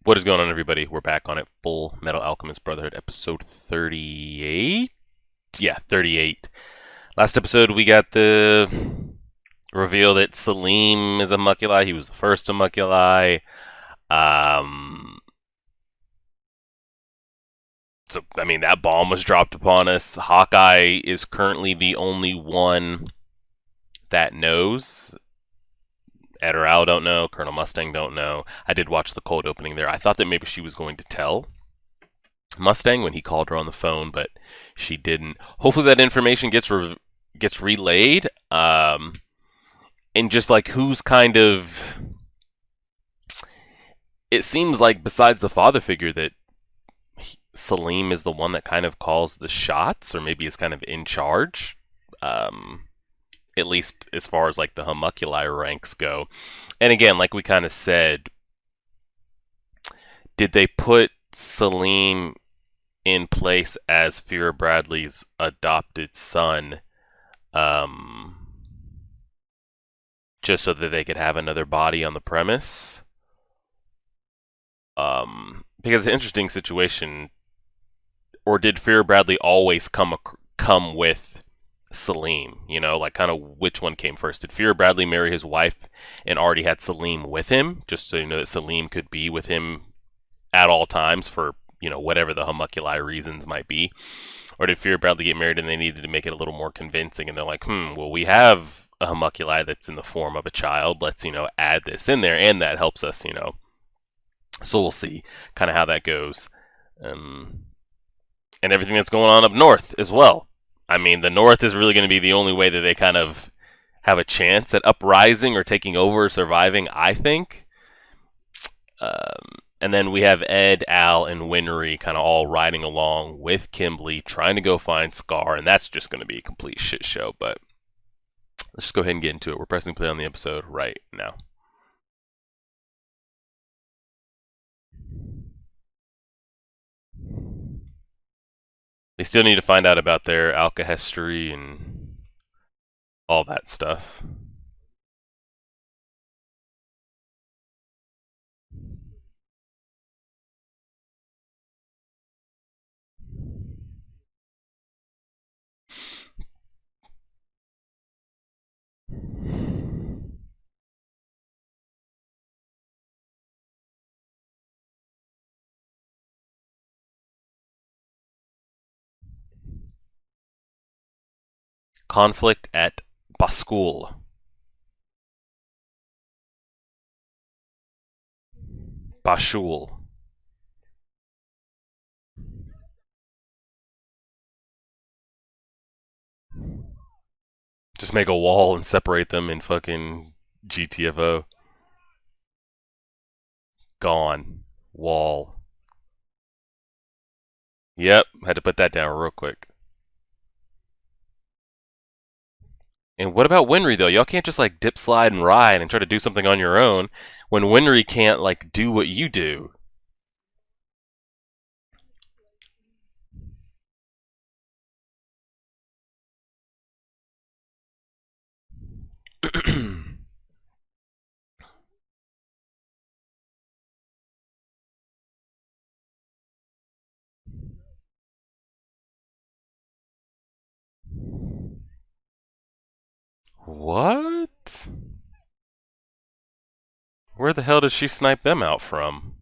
What is going on, everybody? We're back on it. Full Metal Alchemist Brotherhood, episode 38. Yeah, 38. Last episode, we got the reveal that Salim is a Muculi. He was the first Muculi. Um, that bomb was dropped upon us. Hawkeye is currently the only one that knows. Ed or Al don't know. Colonel Mustang don't know. I did watch the cold opening there. I thought that maybe she was going to tell Mustang when he called her on the phone, but she didn't. Hopefully, that information gets relayed. And just like who's kind of, it seems like besides the father figure that Salim is the one that kind of calls the shots, or maybe is kind of in charge. Um, at least as far as like the homunculi ranks go. And again, like we kind of said, did they put Salim in place as Vera Bradley's adopted son, um, just so that they could have another body on the premise? Because it's an interesting situation. Or did Vera Bradley always come with Salim? You know, like kind of which one came first? Did Vera Bradley marry his wife and already had Salim with him, just so you know that Salim could be with him at all times for whatever the homunculi reasons might be? Or did Fear Bradley get married and they needed to make it a little more convincing, and they're like, well, we have a homunculi that's in the form of a child. Let's add this in there, and that helps us. So we'll see kind of how that goes, um, and everything that's going on up north as well. I mean, the north is really going to be the only way that they kind of have a chance at uprising or taking over, or surviving, I think. And then we have Ed, Al, and Winry kind of all riding along with Kimberly, trying to go find Scar, and that's just going to be a complete shit show. But let's just go ahead and get into it. We're pressing play on the episode right now. They still need to find out about their alchemy and all that stuff. Conflict at Baskul. Bashul. Just make a wall and separate them in fucking GTFO. Gone. Wall. Yep, had to put that down real quick. And what about Winry though? Y'all can't just like dip, slide, and ride and try to do something on your own when Winry can't like do what you do. What? Where the hell did she snipe them out from?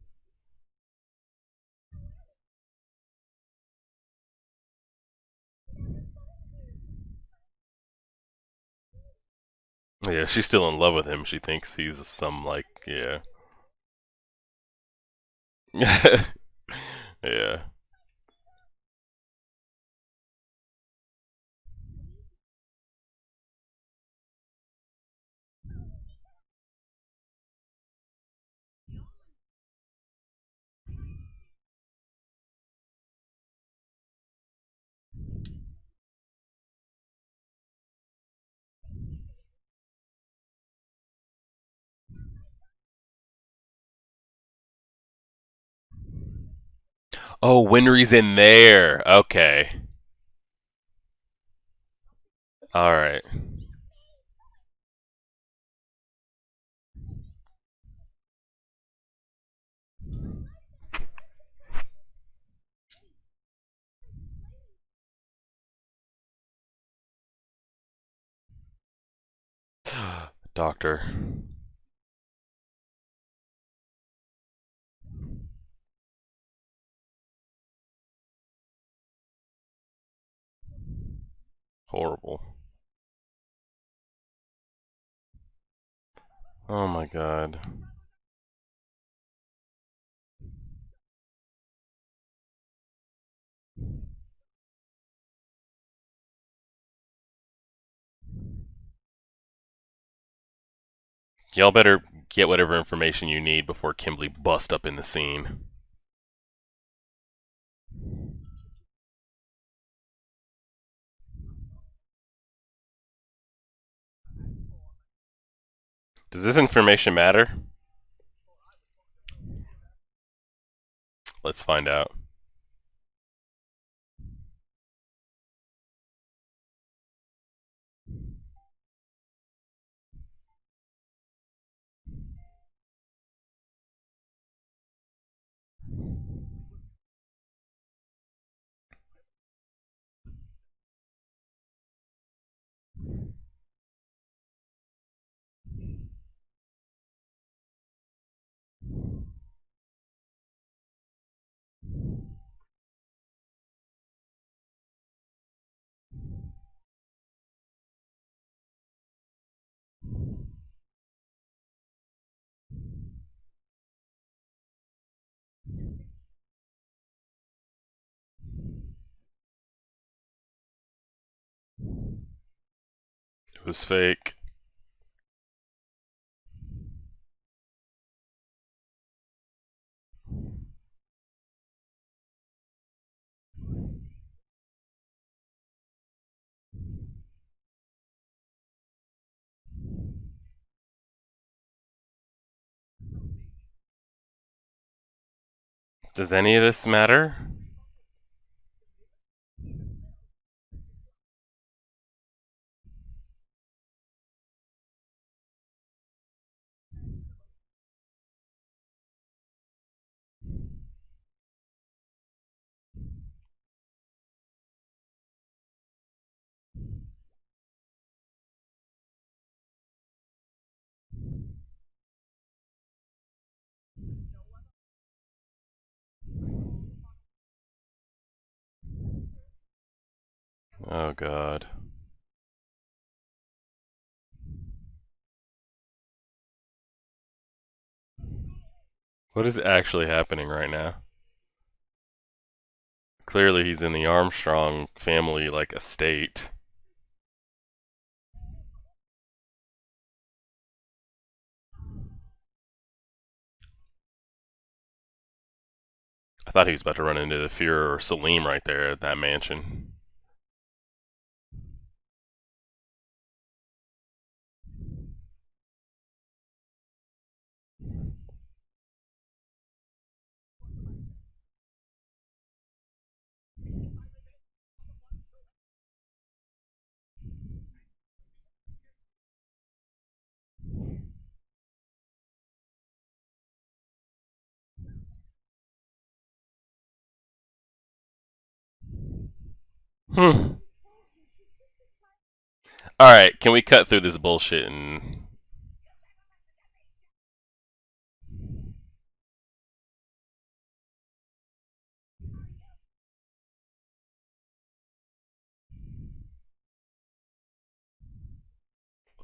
Yeah, she's still in love with him. She thinks he's some like yeah. Yeah. Oh, Winry's in there. Okay. All right. Doctor. Horrible. Oh my god. Y'all better get whatever information you need before Kimberly busts up in the scene. Does this information matter? Let's find out. It was fake. Does any of this matter? Oh god. What is actually happening right now? Clearly he's in the Armstrong family, like, estate. I thought he was about to run into the Fuhrer or Salim right there at that mansion. Hmm. Alright, can we cut through this bullshit and...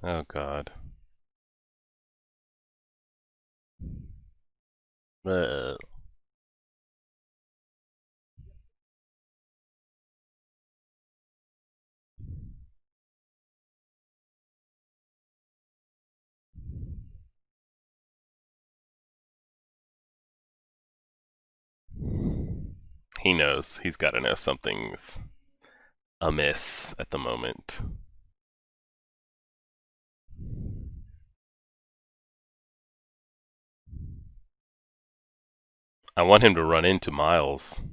Oh god. Uh, he knows. He's gotta know something's amiss at the moment. I want him to run into Miles.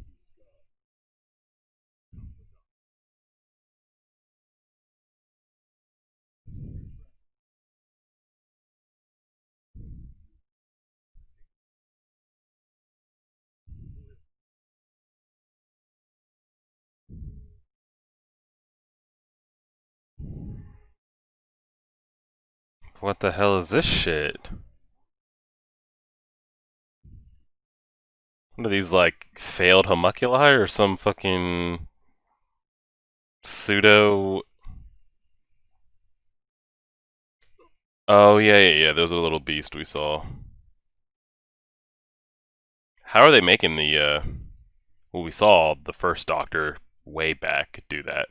What the hell is this shit? What are these, like, failed homunculi or some fucking pseudo... Oh, yeah, yeah, yeah, those are the little beasts we saw. How are they making the, well, we saw the first Doctor way back do that.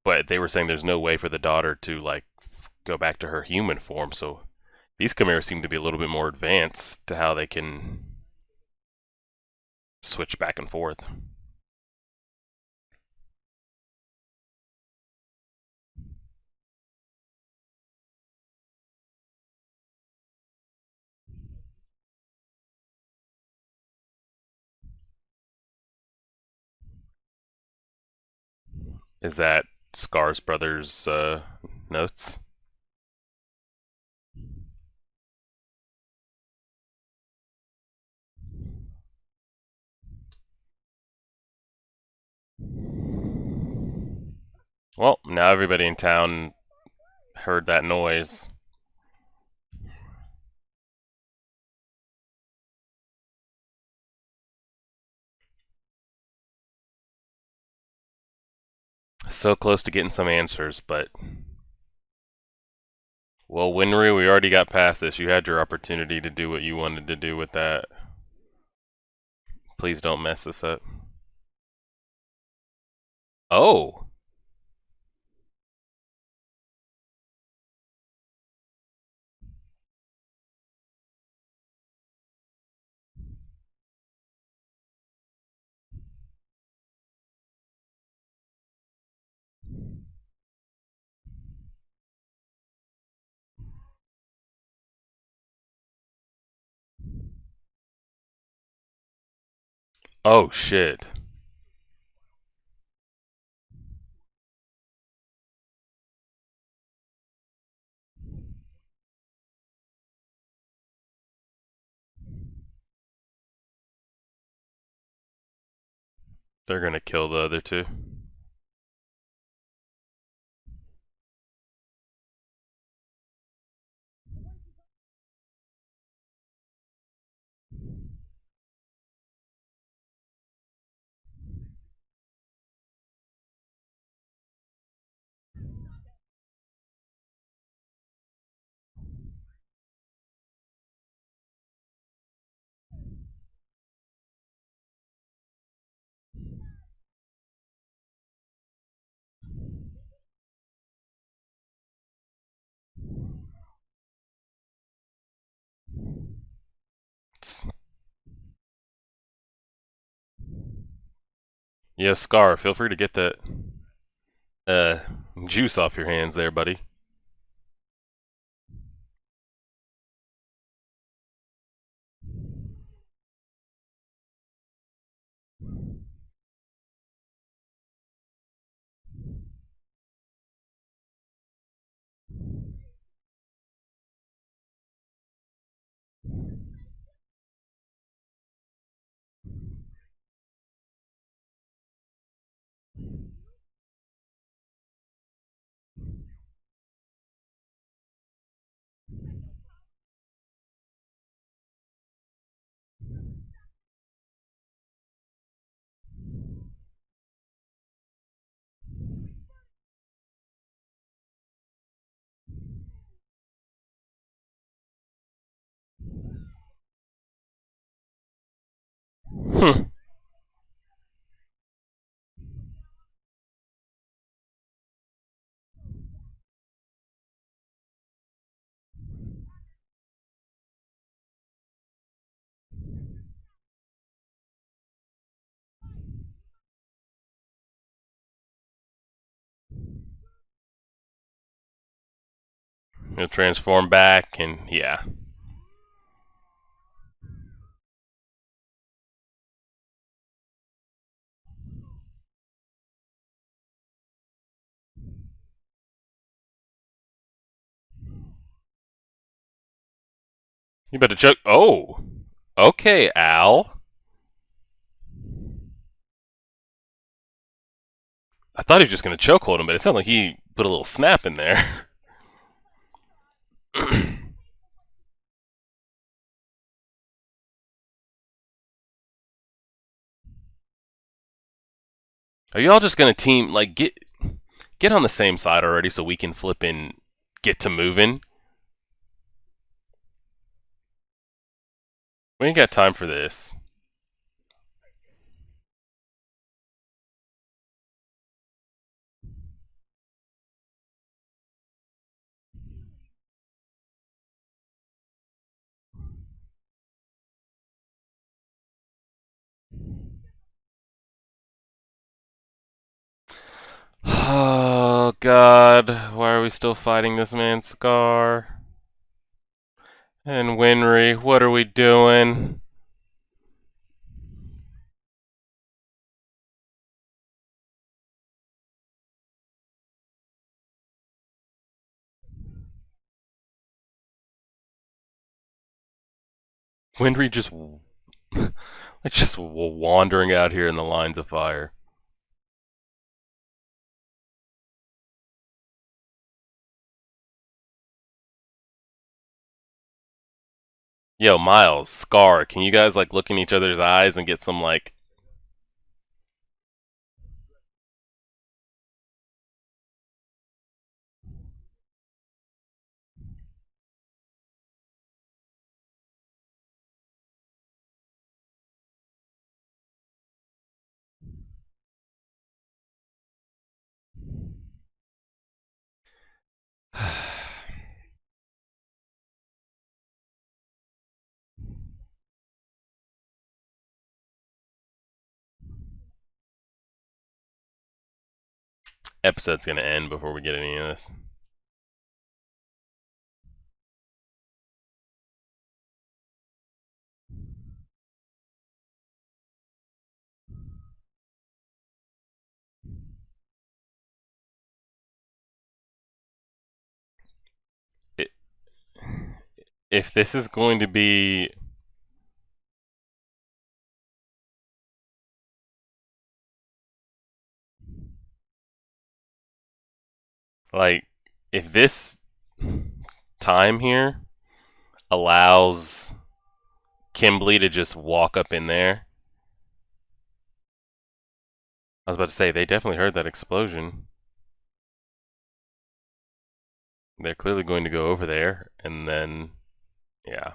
But they were saying there's no way for the daughter to, like, go back to her human form, so these chimeras seem to be a little bit more advanced to how they can switch back and forth. Is that Scar's brother's notes? Well, now everybody in town heard that noise. So close to getting some answers, but... Well, Winry, we already got past this. You had your opportunity to do what you wanted to do with that. Please don't mess this up. Oh! Oh, shit. They're gonna kill the other two. Yeah, Scar, feel free to get that uh juice off your hands there, buddy. Hmm. He'll transform back, and yeah. You better choke. Oh! Okay, Al. I thought he was just gonna chokehold him, but it sounded like he put a little snap in there. Are y'all just gonna team like get on the same side already so we can flip and get to moving? We ain't got time for this. Oh God, why are we still fighting this man Scar? And Winry, what are we doing? Winry just like just wandering out here in the lines of fire. Yo, Miles, Scar, can you guys like look in each other's eyes and get some like episode's gonna end before we get any of this. It, if this is going to be like if this time here allows Kimberly to just walk up in there. I was about to say they definitely heard that explosion. They're clearly going to go over there and then yeah.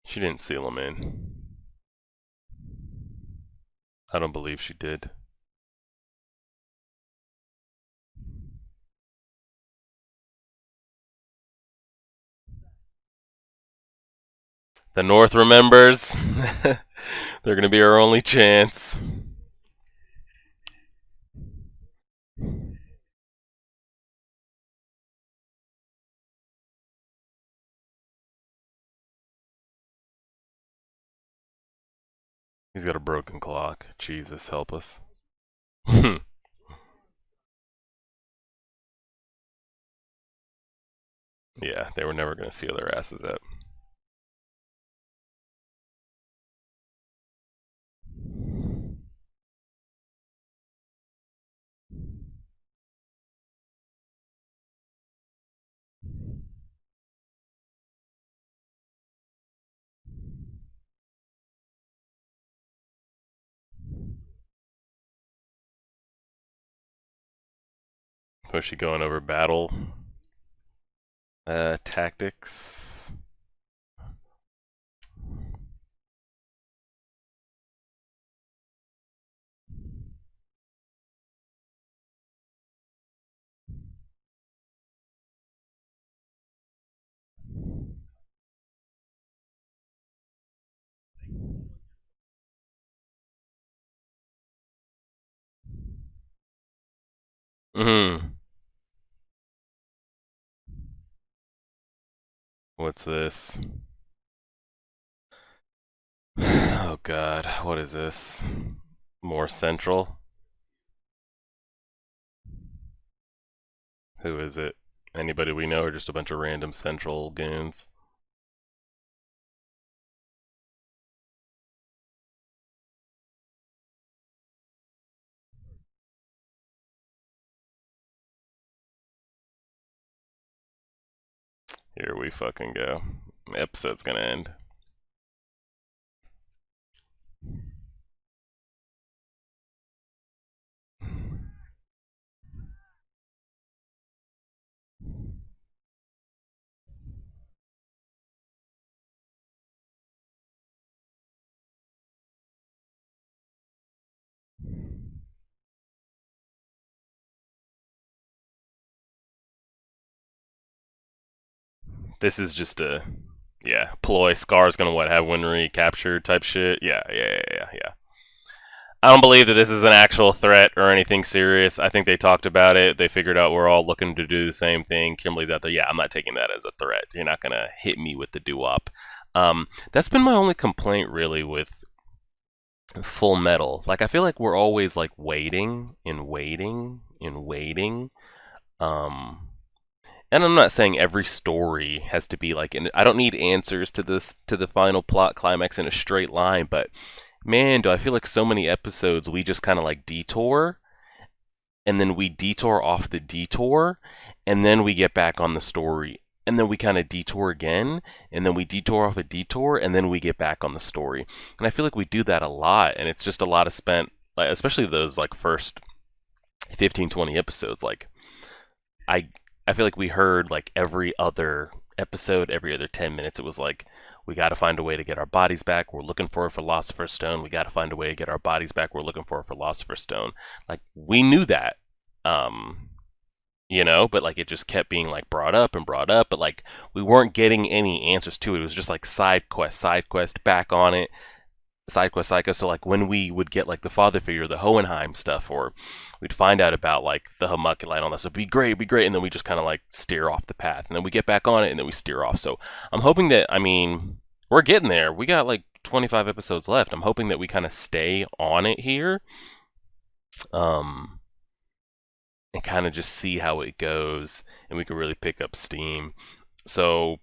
She didn't seal him in. I don't believe she did. The North remembers. They're going to be our only chance. He's got a broken clock. Jesus, help us. Yeah, they were never going to seal their asses up. Was she going over battle tactics? Mm-hmm. What's this? Oh God, what is this? More central? Who is it? Anybody we know, or just a bunch of random central goons? Here we fucking go. The episode's gonna end. This is just a, yeah, ploy. Scar's gonna what, have Winry captured type shit? Yeah. I don't believe that this is an actual threat or anything serious. I think they talked about it. They figured out we're all looking to do the same thing. Kimberly's out there. Yeah, I'm not taking that as a threat. You're not gonna hit me with the doo-wop. That's been my only complaint really with Fullmetal. Like I feel like we're always like waiting and waiting and waiting. Um, and I'm not saying every story has to be like, and I don't need answers to this to the final plot climax in a straight line, but man, do I feel like so many episodes we just kind of like detour, and then we detour off the detour, and then we get back on the story, and then we kind of detour again, and then we detour off a detour, and then we get back on the story. And I feel like we do that a lot, and it's just a lot of spent, like especially those like first 15, 20 episodes. Like I I feel like we heard like every other episode, every other 10 minutes, it was like, we got to find a way to get our bodies back. We're looking for a philosopher's stone. We got to find a way to get our bodies back. We're looking for a philosopher's stone. Like we knew that, um, but like it just kept being like brought up and brought up, but like we weren't getting any answers to it. It was just like side quest, back on it, side quest, side quest. So like when we would get like the father figure, the Hohenheim stuff, or we'd find out about like the homunculite on this, it'd be great, and then we just kind of like steer off the path, and then we get back on it, and then we steer off. So I'm hoping that, I mean, we're getting there. We got like 25 episodes left. I'm hoping that we kind of stay on it here, um, and kind of just see how it goes, and we can really pick up steam. So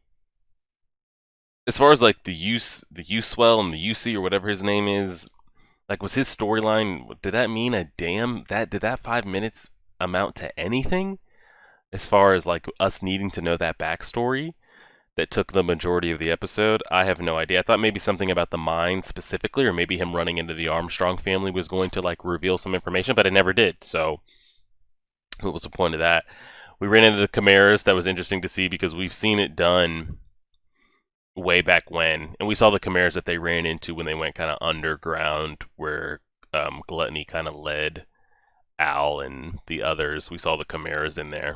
as far as like the Uswell and the UC or whatever his name is, like was his storyline, did that mean a damn, that did that 5 minutes amount to anything as far as like us needing to know that backstory that took the majority of the episode? I have no idea. I thought maybe something about the mine specifically, or maybe him running into the Armstrong family was going to like reveal some information, but it never did. So what was the point of that? We ran into the Chimeras. That was interesting to see because we've seen it done way back when, and we saw the Chimeras that they ran into when they went kind of underground, where Gluttony kind of led Al and the others. We saw the Chimeras in there,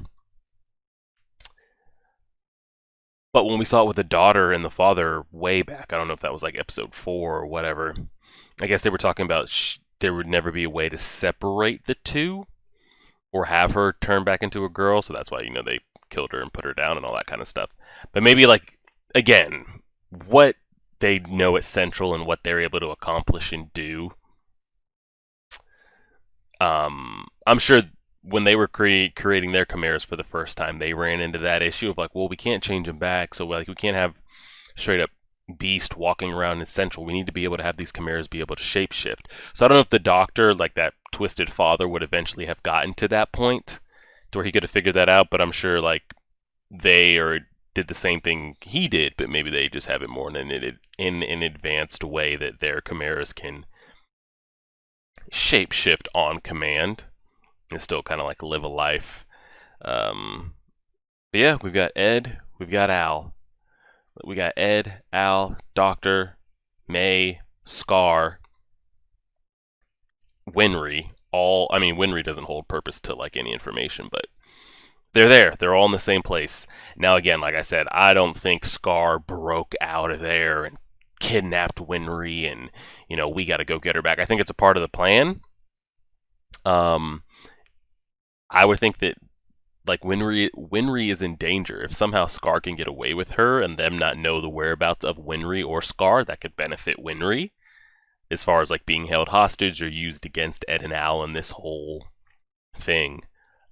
but when we saw it with the daughter and the father way back, I don't know if that was like episode 4 or whatever. I guess they were talking about there would never be a way to separate the two or have her turn back into a girl, so that's why they killed her and put her down and all that kind of stuff. But maybe like again, what they know at Central and what they're able to accomplish and do. I'm sure when they were creating their Chimeras for the first time, they ran into that issue of like, well, we can't change them back, so like we can't have straight up Beast walking around in Central. We need to be able to have these Chimeras be able to shapeshift. So I don't know if the Doctor, like that twisted father, would eventually have gotten to that point to where he could have figured that out. But I'm sure like they did the same thing he did, but maybe they just have it more in an advanced way that their Chimeras can shapeshift on command and still kind of like live a life. But yeah, we've got Ed, we've got Al. We got Ed, Al, Doctor, May, Scar, Winry. I mean, Winry doesn't hold purpose to like any information, but they're there. They're all in the same place. Now, again, like I said, I don't think Scar broke out of there and kidnapped Winry and, we got to go get her back. I think it's a part of the plan. I would think that like Winry is in danger. If somehow Scar can get away with her and them not know the whereabouts of Winry or Scar, that could benefit Winry as far as like being held hostage or used against Ed and Al in this whole thing.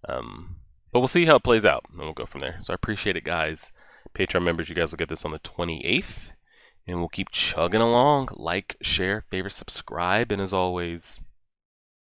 But But we'll see how it plays out, and we'll go from there. So I appreciate it, guys. Patreon members, you guys will get this on the 28th, and we'll keep chugging along. Like, share, favorite, subscribe, and as always,